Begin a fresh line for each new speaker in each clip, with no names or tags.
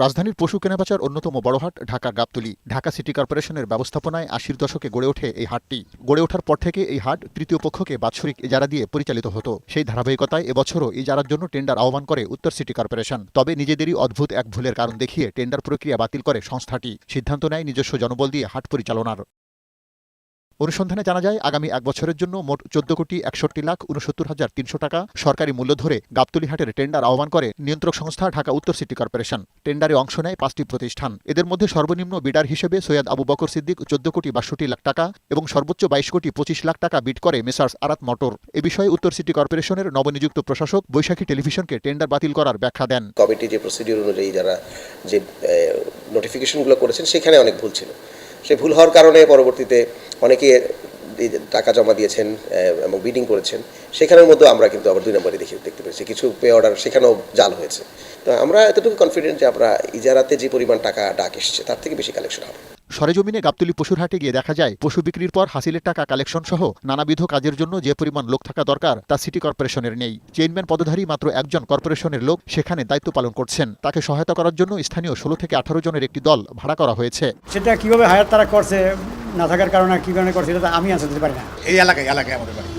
রাজধানীর পশু কেনাবেচার অন্যতম বড় হাট ঢাকার গাবতলী। ঢাকা সিটি কর্পোরেশনের ব্যবস্থাপনায় ৮০-র দশকে গড়ে ওঠে এই হাটটি। গড়ে ওঠার পর থেকে এই হাট তৃতীয় পক্ষকে বাৎসরিক ইজারা দিয়ে পরিচালিত হতো। সেই ধারাবাহিকতায় এবছরও ইজারার জন্য টেন্ডার আহ্বান করে উত্তর সিটি কর্পোরেশন। তবে নিজেদেরই অদ্ভুত এক ভুলের কারণ দেখিয়ে টেন্ডার প্রক্রিয়া বাতিল করে সংস্থাটি। সিদ্ধান্ত নেয় নিজস্ব জনবল দিয়ে হাট পরিচালনার। অনুসন্ধানে জানা যায়, আগামী এক বছরের জন্য মোট ১৪,৬১,৬৯,৩০০ টাকা সরকারি মূল্য ধরে গাবতলী হাটের টেন্ডার আহ্বান করে নিয়ন্ত্রক সংস্থা ঢাকা উত্তর সিটি কর্পোরেশন। টেন্ডারে অংশ নেয় ৫টি প্রতিষ্ঠান। এদের মধ্যে সর্বনিম্ন বিডার হিসেবে সৈয়দ আবু বকর সিদ্দিক ১৪,৬২,০০,০০০ টাকা এবং সর্বোচ্চ ২২,২৫,০০,০০০ টাকা বিড করে মেসার্স আরাত মোটর। এ বিষয়ে উত্তর সিটি কর্পোরেশনের নবনিযুক্ত প্রশাসক বৈশাখী টেলিভিশনকে টেন্ডার বাতিল করার ব্যাখ্যা দেন।
কমিটি যে প্রসিডিউর অনুযায়ী যারা যে নোটিফিকেশনগুলো করেছেন সেখানে অনেক ভুল ছিল। সেই ভুল হওয়ার কারণে পরবর্তীতে অনেকে টাকা জমা দিয়েছেন এবং বিডিং করেছেন। সেখানের মধ্যে আমরা কিন্তু আবার ২ নম্বরে দেখতে পেয়েছি কিছু পে অর্ডার সেখানেও জাল হয়েছে। তো আমরা এতটুকু কনফিডেন্ট যে আমরা ইজারাতে যে পরিমাণ টাকা ডাক এসছে তার থেকে বেশি কালেকশন হবে।
সরেজমিনে গাবতলী পশুর হাটে গিয়ে দেখা যায়, পশু বিক্রির পর হাসিলের টাকা কালেকশন সহ নানাবিধ কাজের জন্য যে পরিমাণ লোক থাকা দরকার তা সিটি কর্পোরেশনের নেই। চেইনম্যান পদধারী মাত্র একজন কর্পোরেশনের লোক সেখানে দায়িত্ব পালন করছেন। তাকে সহায়তা করার জন্য স্থানীয় ১৬ থেকে ১৮ জনের একটি দল ভাড়া করা হয়েছে।
সেটা কিভাবে হায়ার তারা করছে না থাকার কারণে কি কারণে করছে এটা আমি আনসার দিতে পারি না।
এই এলাকায় আমাদের বাড়ি,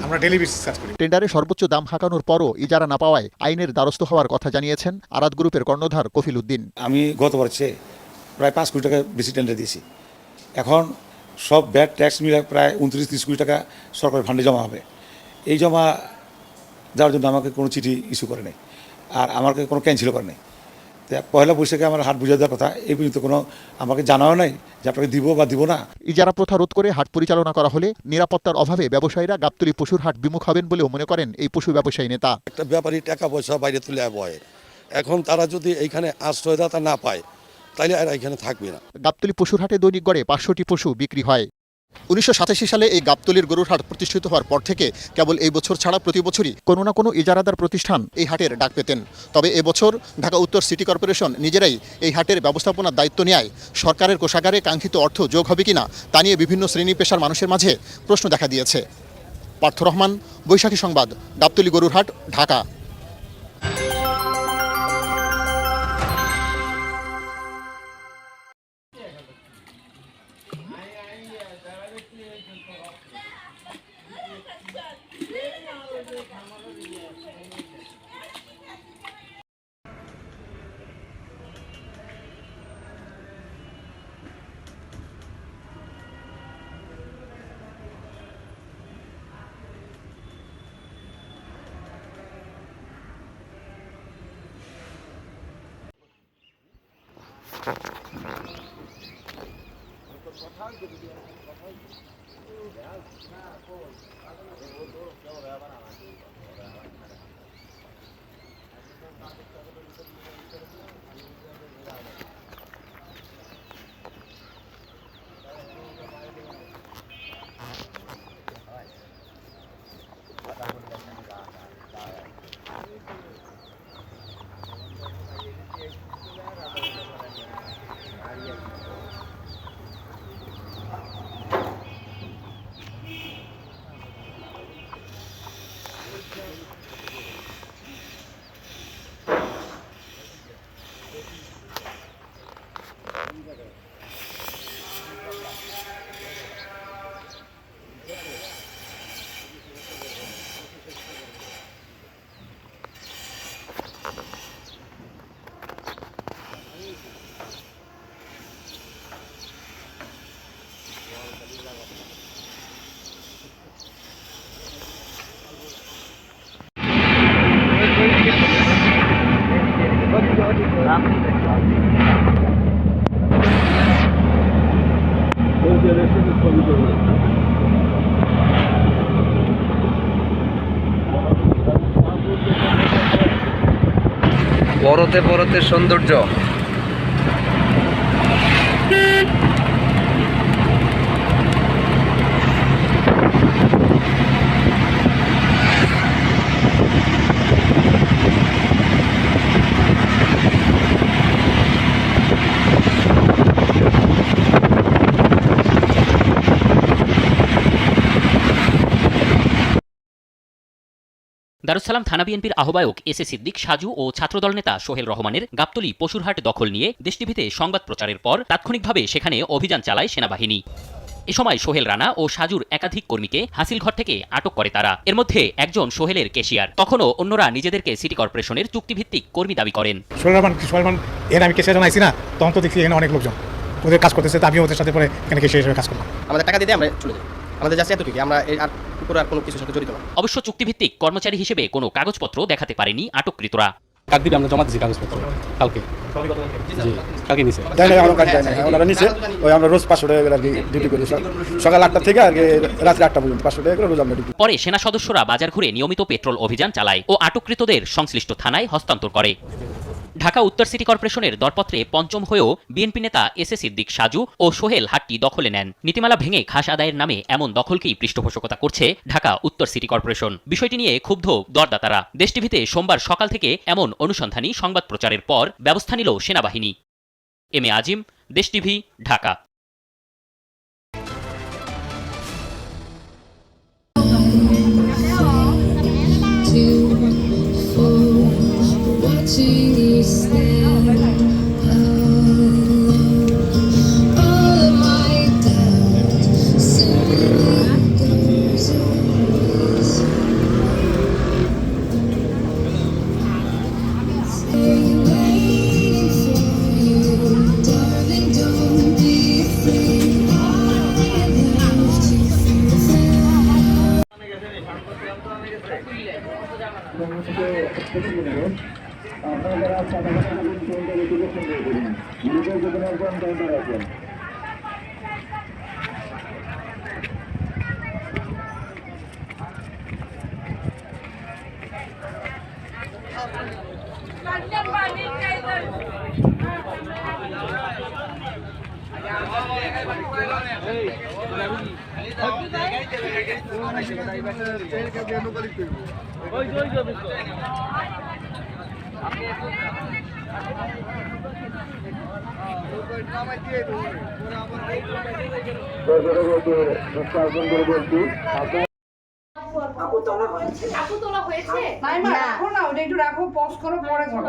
আমরা ডেইলি বেসিস কাজ করি।
টেন্ডারে সর্বোচ্চ দাম হাঁকানোর পরও ইজারা না পাওয়ায় আইনের দ্বারস্থ হওয়ার কথা জানিয়েছেন আরাত গ্রুপের কর্ণধার কফিল উদ্দিন।
আমি গত বছরে প্রায় ৫ কোটি টাকা বেশি টেন্ডার দিয়েছি। এখন সব ব্যাট ট্যাক্স মিলে প্রায় ২৯-৩০ কোটি টাকা সরকারের ফান্ডে জমা হবে। এই জমা দেওয়ার জন্য আমাকে কোনো চিঠি ইস্যু করে নেই, আর আমাকে কোনো ক্যান্সেলও করে নেই। তো পয়লা বৈশাখে আমার হাট বুঝিয়ে দেওয়ার কথা, এই পর্যন্ত কোনো আমাকে জানাও নাই যে আপনাকে দিব বা দিব না।
ইজারা প্রথা রোধ করে হাট পরিচালনা করা হলে নিরাপত্তার অভাবে ব্যবসায়ীরা গাবতলী পশুর হাট বিমুখ হবেন বলেও মনে করেন এই পশু ব্যবসায়ী নেতা।
একটা ব্যাপারী টাকা পয়সা বাইরে তুলে বয়, এখন তারা যদি এইখানে আশ্রয়দাতা না পায় তাহলে আর এখানে থাকবে না।
গাবতলী পশুর হাটে দৈনিক গড়ে ৫০০টি পশু বিক্রি হয়। ১৯৮৭ সালে এই গাবতলীর গরুর হাট প্রতিষ্ঠিত হওয়ার পর থেকে কেবল এই বছর ছাড়া প্রতি বছরই কোনো না কোনো ইজারাদার প্রতিষ্ঠান এই হাটের ডাক পেতেন। তবে এবছর ঢাকা উত্তর সিটি কর্পোরেশন নিজেরাই এই হাটের ব্যবস্থাপনার দায়িত্ব নেয় সরকারের কোষাগারে কাঙ্ক্ষিত অর্থ যোগ হবে কিনা তা নিয়ে বিভিন্ন শ্রেণী পেশার মানুষের মাঝে প্রশ্ন দেখা দিয়েছে। পার্থ রহমান, বৈশাখী সংবাদ, গাবতলী গরুর হাট, ঢাকা।
পরতে পরতে সৌন্দর্য।
দারুস সালাম থানা বিএনপির আহ্বায়ক এস এ সিদ্দিক সাজু ও ছাত্রদল নেতা সোহেল রহমানের গাবতলী পশুরহাট দখল নিয়ে দেশ টিভিতে সংবাদ প্রচারের পর তাৎক্ষণিকভাবে সেখানে অভিযান চালায় সেনাবাহিনী। এ সময় সোহেল রানা ও সাজুর একাধিক কর্মীকে হাসিলঘর থেকে আটক করে তারা। এর মধ্যে একজন সোহেলের ক্যাশিয়ার। তখনও অন্যরা নিজেদেরকে সিটি কর্পোরেশনের চুক্তিভিত্তিক কর্মী দাবি করেন।
সোহেলমান এর আমি কেসে জানাইছি না, তখন তো দেখছি এখানে অনেক লোকজন ওদের কাজ করতেছে, তো আমিও ওদের সাথে পরে এখানে কেসে হিসেবে কাজ করলাম।
আমাদের টাকা দিতে আমরা চলে যাই, আমাদের যাচ্ছে এতটুকু, আমরা আর উপরে আর কোনো কিছুর সাথে জড়িত না।
অবশ্য চুক্তিভিত্তিক কর্মচারী হিসেবে কোনো কাগজপত্র দেখাতে পারেনি আটককৃতরা।
কাক দিবে, আমরা জমা দিচ্ছি কাগজপত্র কালকে। কালকে নিছে
ওনারা নিচে ওই আমরা রোজ 500 টাকা আর কি ডিউটি করি, সকাল 8টা থেকে আর কি রাত্রি 8টা পর্যন্ত 500 টাকা করে রোজ আমরা ডিউটি।
পরে সেনা সদস্যরা বাজার ঘুরে নিয়মিত পেট্রোল অভিযান চালায় ও আটককৃতদের সংশ্লিষ্ট থানায় হস্তান্তর করে। ঢাকা উত্তর সিটি কর্পোরেশনের দরপত্রে পঞ্চম হয়েও বিএনপি নেতা এস এ সিদ্দিক সাজু ও সোহেল হাটটি দখলে নেন। নীতিমালা ভেঙে খাস আদায়ের নামে এমন দখলকেই পৃষ্ঠপোষকতা করছে ঢাকা উত্তর সিটি কর্পোরেশন। বিষয়টি নিয়ে ক্ষুব্ধ দরদাতারা। দেশ টিভিতে সোমবার সকাল থেকে এমন অনুসন্ধানী সংবাদ প্রচারের পর ব্যবস্থা নিল সেনাবাহিনী। এম এ আজিম, দেশ টিভি, ঢাকা।
রাখো না, ওটা একটু রাখো, পজ করো, পরে ধরো।